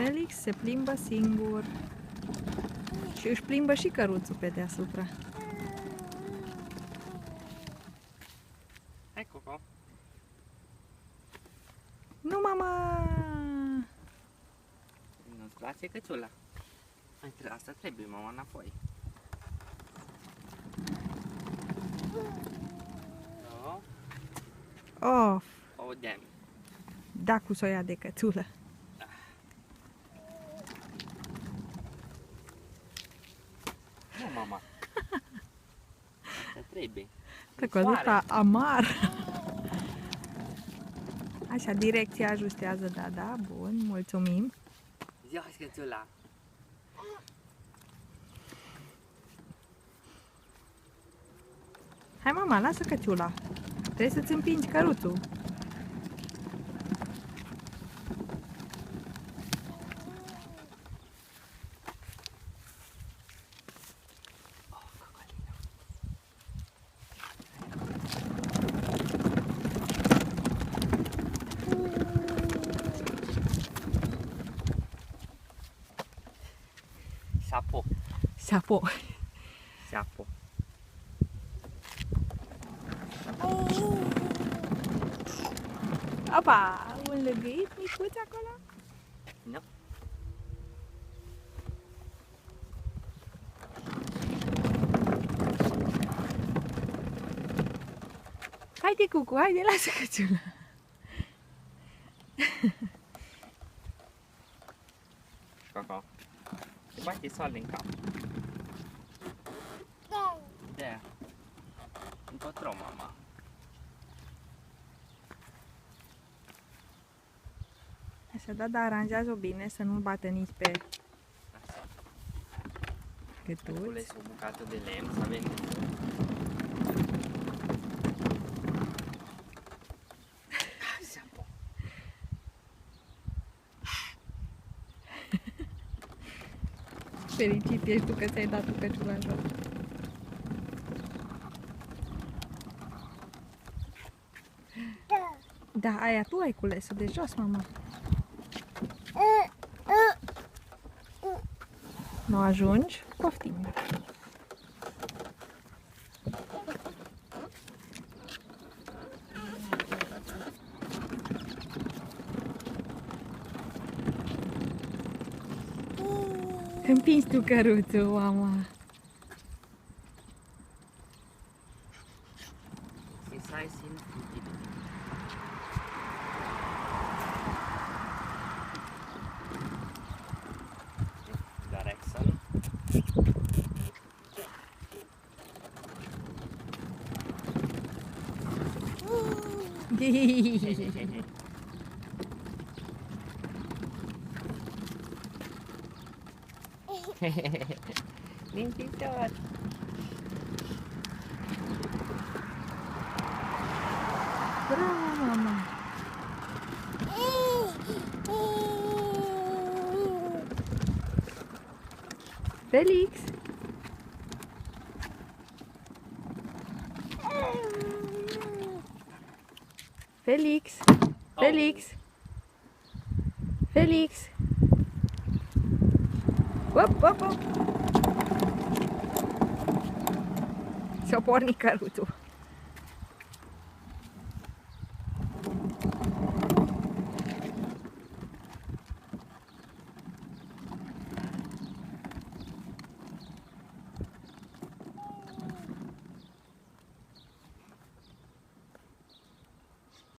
Felix se plimbă singur și își plimbă și căruțul pe deasupra. Hai, Coco! Nu, mama! Nu-ți place căciula? Asta trebuie, mama, înapoi. No? Of! O, de-mi. Da, cu soia de cățulă. Nu, mama. Asta trebuie. Te căzuta amar. Așa, direcția ajustează, da, bun, mulțumim. Ia, căciula! Hai, mama, lasă căciula. Trebuie să-ți împingi căruțul. Sapo. Sapo. Sapo. Opa, un lăgăit micuț acolo? Nu. Haide, Cucu, haide, lasă căciula. Coco. Te bate soarele în cap. Da. Încotro, mama. Așa, da, aranjează-o bine, să nu bată nici pe Așa. gâtuț. Cules o bucată de lemn, să avem... Sapo. Fericit ești tu că ți-ai dat tu căciula în jos. Da, aia tu ai cules-o de jos, mama. Nu ajungi? Poftim. Împingi tu căruțul, mama. Sai sin fugi. Direction. Liniștitor. Bravo, mama. Felix. Felix. Felix. Felix. Hop, hop, hop. Și-a pornit căruțul.